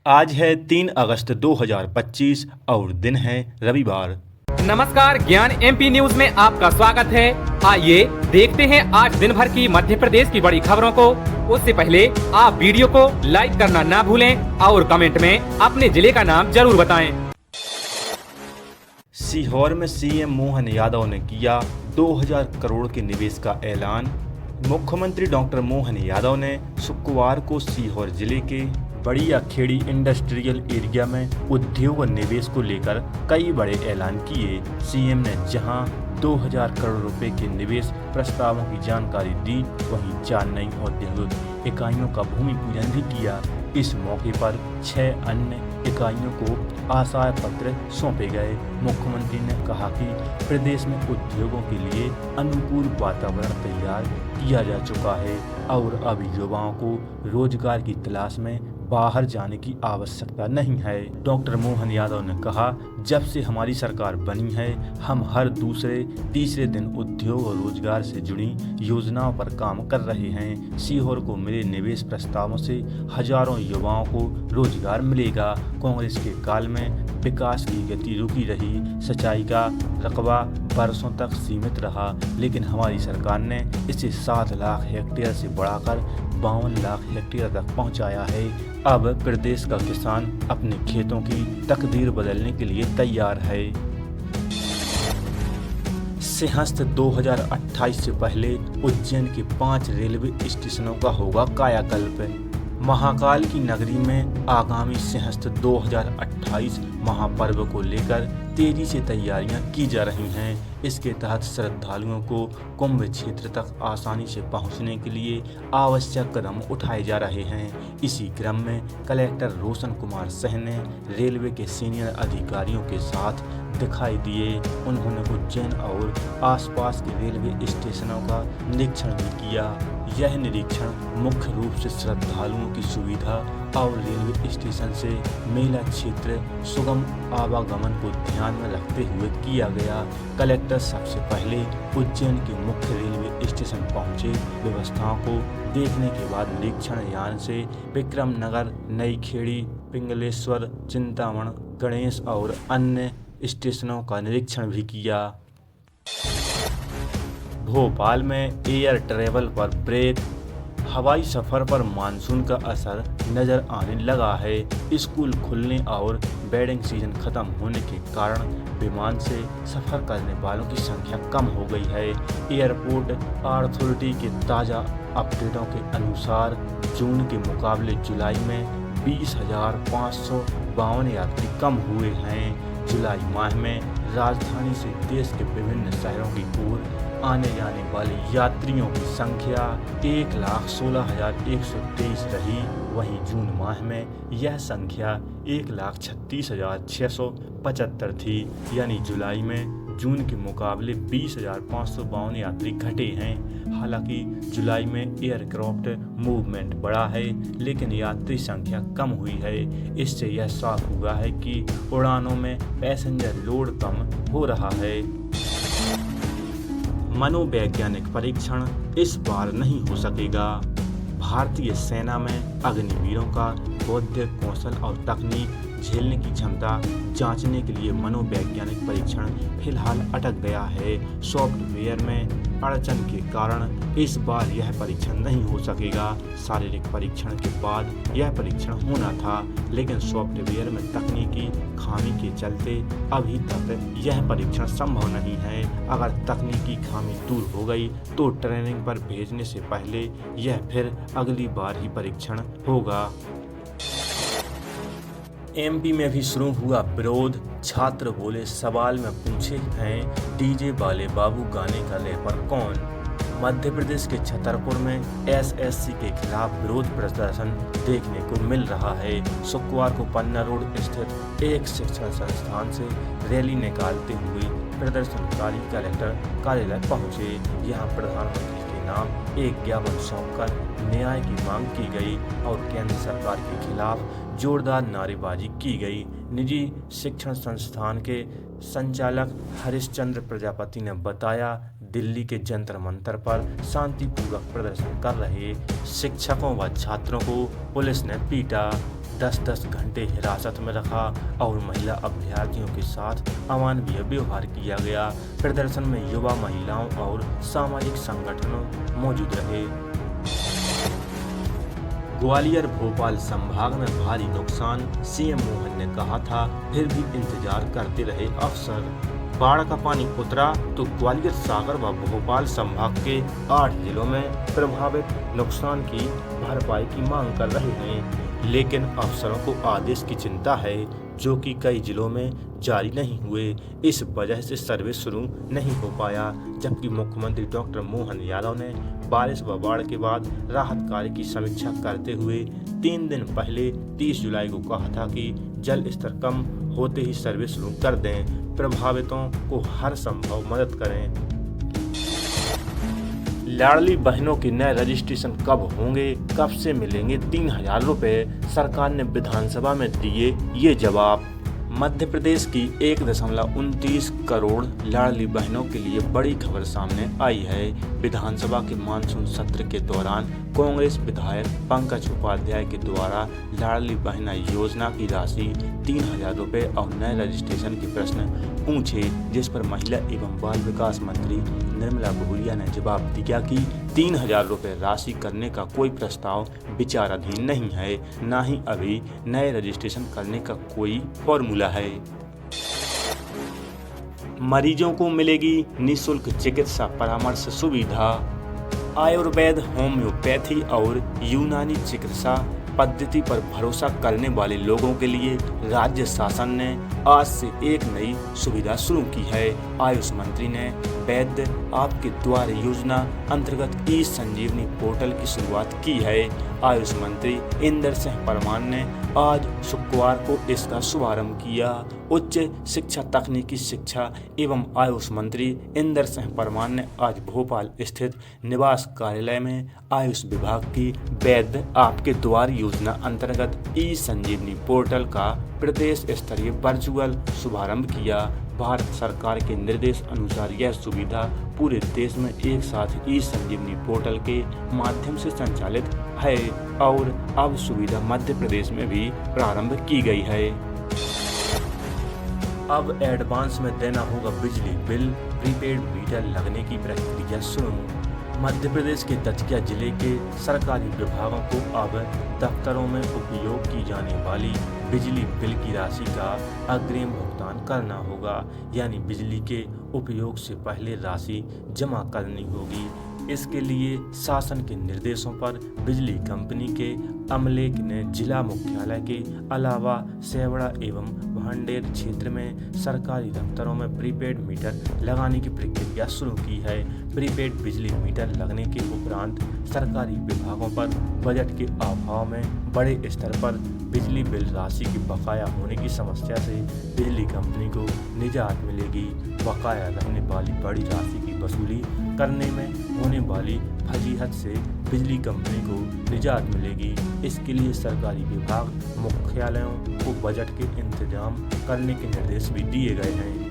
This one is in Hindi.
आज है 3 अगस्त 2025 और दिन है रविवार। नमस्कार, ज्ञान एमपी न्यूज में आपका स्वागत है। आइए देखते हैं आज दिन भर की मध्य प्रदेश की बड़ी खबरों को। उससे पहले आप वीडियो को लाइक करना ना भूलें और कमेंट में अपने जिले का नाम जरूर बताएं। सीहोर में सीएम मोहन यादव ने किया 2000 करोड़ के निवेश का ऐलान। मुख्यमंत्री डॉक्टर मोहन यादव ने शुक्रवार को सीहोर जिले के बड़ी अखेड़ी इंडस्ट्रियल एरिया में उद्योग और निवेश को लेकर कई बड़े ऐलान किए। सीएम ने जहां 2000 करोड़ रुपए के निवेश प्रस्तावों की जानकारी दी, वहीं 4 नई औद्योगिक इकाइयों का भूमि पूजन भी किया। इस मौके पर 6 अन्य इकाइयों को आशय पत्र सौंपे गए। मुख्यमंत्री ने कहा कि प्रदेश में उद्योगों के लिए अनुकूल वातावरण तैयार किया जा चुका है और अब युवाओं को रोजगार की तलाश में बाहर जाने की आवश्यकता नहीं है। डॉक्टर मोहन यादव ने कहा, जब से हमारी सरकार बनी है, हम हर दूसरे तीसरे दिन उद्योग और रोजगार से जुड़ी योजनाओं पर काम कर रहे हैं। सीहोर को मिले निवेश प्रस्तावों से हजारों युवाओं को रोजगार मिलेगा। कांग्रेस के काल में विकास की गति रुकी रही, सिंचाई का रकबा बरसों तक सीमित रहा, लेकिन हमारी सरकार ने इसे 7 लाख हेक्टेयर से बढ़ाकर 52 लाख हेक्टेयर तक पहुंचाया है। अब प्रदेश का किसान अपने खेतों की तकदीर बदलने के लिए तैयार है। सिंहस्थ 2028 से पहले उज्जैन के 5 रेलवे स्टेशनों का होगा कायाकल्प। महाकाल की नगरी में आगामी सिंहस्थ 2028 महापर्व को लेकर तेजी से तैयारियां की जा रही हैं। इसके तहत श्रद्धालुओं को कुंभ क्षेत्र तक आसानी से पहुंचने के लिए आवश्यक कदम उठाए जा रहे हैं। इसी क्रम में कलेक्टर रोशन कुमार सह ने रेलवे के सीनियर अधिकारियों के साथ दिखाई दिए। उन्होंने उज्जैन और आसपास के रेलवे स्टेशनों का निरीक्षण भी किया। यह निरीक्षण मुख्य रूप से श्रद्धालुओं की सुविधा और रेलवे स्टेशन से मेला क्षेत्र सुगम आवागमन को ध्यान में रखते हुए किया गया। कलेक्टर सबसे पहले उज्जैन के मुख्य रेलवे स्टेशन पहुंचे। व्यवस्थाओं को देखने के बाद निरीक्षण यान से विक्रम नगर, नई खेड़ी, पिंगलेश्वर, चिंतामण, गणेश और अन्य स्टेशनों का निरीक्षण भी किया। भोपाल में एयर ट्रैवल पर ब्रेक, हवाई सफर पर मानसून का असर नजर आने लगा है। स्कूल खुलने और वेडिंग सीजन खत्म होने के कारण विमान से सफर करने वालों की संख्या कम हो गई है। एयरपोर्ट अथॉरिटी के ताज़ा अपडेटों के अनुसार जून के मुकाबले जुलाई में 20,552 यात्री कम हुए हैं। जुलाई माह में राजधानी से देश के विभिन्न शहरों की ओर आने जाने वाले यात्रियों की संख्या 1,16,123 रही। वहीं जून माह में यह संख्या 1,36,675 थी। यानी जुलाई में जून के मुकाबले 20,552 यात्री घटे हैं। हालांकि जुलाई में एयरक्राफ्ट मूवमेंट बढ़ा है, लेकिन यात्री संख्या कम हुई है। इससे यह साफ हुआ है कि उड़ानों में पैसेंजर लोड कम हो रहा है। मनोवैज्ञानिक परीक्षण इस बार नहीं हो सकेगा। भारतीय सेना में अग्निवीरों का बौद्धिक कौशल और तकनीक झेलने की क्षमता जांचने के लिए मनोवैज्ञानिक परीक्षण फिलहाल अटक गया है। सॉफ्टवेयर में अड़चन के कारण इस बार यह परीक्षण नहीं हो सकेगा। शारीरिक परीक्षण के बाद यह परीक्षण होना था, लेकिन सॉफ्टवेयर में तकनीकी खामी के चलते अभी तक यह परीक्षण संभव नहीं है। अगर तकनीकी खामी दूर हो गई तो ट्रेनिंग पर भेजने से पहले यह फिर अगली बार ही परीक्षण होगा। एमपी में भी शुरू हुआ विरोध। छात्र बोले, सवाल में पूछे हैं डीजे वाले बाबू गाने का रैपर कौन। मध्य प्रदेश के छतरपुर में एसएससी के खिलाफ विरोध प्रदर्शन देखने को मिल रहा है। शुक्रवार को पन्ना रोड स्थित एक शिक्षण संस्थान से रैली निकालते हुए प्रदर्शनकारी कलेक्टर कार्यालय पहुंचे। यहां प्रधानमंत्री के नाम एक ज्ञापन सौंपकर न्याय की मांग की गई और केंद्र सरकार के खिलाफ जोरदार नारेबाजी की गई। निजी शिक्षण संस्थान के संचालक हरिश्चंद्र प्रजापति ने बताया, दिल्ली के जंतर मंतर पर शांतिपूर्वक प्रदर्शन कर रहे शिक्षकों व छात्रों को पुलिस ने पीटा। 10-10 घंटे हिरासत में रखा और महिला अभ्यर्थियों के साथ अमानवीय व्यवहार किया गया। प्रदर्शन में युवा, महिलाओं और सामाजिक संगठनों मौजूद रहे। ग्वालियर भोपाल संभाग में भारी नुकसान, सीएम मोहन ने कहा था, फिर भी इंतजार करते रहे अफसर। बाढ़ का पानी उतरा तो ग्वालियर, सागर व भोपाल संभाग के 8 जिलों में प्रभावित नुकसान की भरपाई की मांग कर रहे हैं, लेकिन अफसरों को आदेश की चिंता है, जो कि कई जिलों में जारी नहीं हुए। इस वजह से सर्वे शुरू नहीं हो पाया, जबकि मुख्यमंत्री डॉक्टर मोहन यादव ने बारिश व बाढ़ के बाद राहत कार्य की समीक्षा करते हुए 3 दिन पहले 30 जुलाई को कहा था कि जल स्तर कम होते ही सर्वे शुरू कर दें, प्रभावितों को हर संभव मदद करें। लाडली बहनों के नए रजिस्ट्रेशन कब होंगे, कब से मिलेंगे 3000 रुपए, सरकार ने विधानसभा में दिए ये जवाब। मध्य प्रदेश की 1.29 करोड़ लाडली बहनों के लिए बड़ी खबर सामने आई है। विधानसभा के मानसून सत्र के दौरान कांग्रेस विधायक पंकज उपाध्याय के द्वारा लाडली बहना योजना की राशि 3000 रुपये और नए रजिस्ट्रेशन के प्रश्न पूछे, जिस पर महिला एवं बाल विकास मंत्री निर्मला भूरिया ने जवाब दिया कि 3000 रुपये राशि करने का कोई प्रस्ताव विचाराधीन नहीं है, न ही अभी नए रजिस्ट्रेशन करने का कोई फॉर्मूला है। मरीजों को मिलेगी निःशुल्क चिकित्सा परामर्श सुविधा। आयुर्वेद, होम्योपैथी और यूनानी चिकित्सा पद्धति पर भरोसा करने वाले लोगों के लिए राज्य शासन ने आज से एक नई सुविधा शुरू की है। आयुष मंत्री ने वैद्य आपके द्वार योजना अंतर्गत ई संजीवनी पोर्टल की शुरुआत की है। आयुष मंत्री इंदर सिंह परमार ने आज शुक्रवार को इसका शुभारंभ किया। उच्च शिक्षा, तकनीकी शिक्षा एवं आयुष मंत्री इंदर सिंह परमार ने आज भोपाल स्थित निवास कार्यालय में आयुष विभाग की वैद्य आपके द्वार योजना अंतर्गत ई संजीवनी पोर्टल का प्रदेश स्तरीय वर्चुअल शुभारंभ किया। भारत सरकार के निर्देश अनुसार यह सुविधा पूरे देश में एक साथ ई संजीवनी पोर्टल के माध्यम से संचालित है और अब सुविधा मध्य प्रदेश में भी प्रारंभ की गई है। अब एडवांस में देना होगा बिजली बिल, प्रीपेड मीटर लगने की प्रक्रिया शुरू। मध्य प्रदेश के दतिया जिले के सरकारी विभागों को अब दफ्तरों में उपयोग की जाने वाली बिजली बिल की राशि का अग्रिम भुगतान करना होगा, यानी बिजली के उपयोग से पहले राशि जमा करनी होगी। इसके लिए शासन के निर्देशों पर बिजली कंपनी के अमले ने जिला मुख्यालय के अलावा सेवड़ा एवं भांडेर क्षेत्र में सरकारी दफ्तरों में प्रीपेड मीटर लगाने की प्रक्रिया शुरू की है। प्रीपेड बिजली मीटर लगने के उपरांत सरकारी विभागों पर बजट के अभाव में बड़े स्तर पर बिजली बिल राशि की बकाया होने की समस्या से बिजली कंपनी को निजात मिलेगी। बकाया रहने वाली बड़ी राशि की वसूली करने में होने वाली फजीहत से बिजली कंपनी को निजात मिलेगी। इसके लिए सरकारी विभाग मुख्यालयों को बजट के इंतजाम करने के निर्देश भी दिए गए हैं।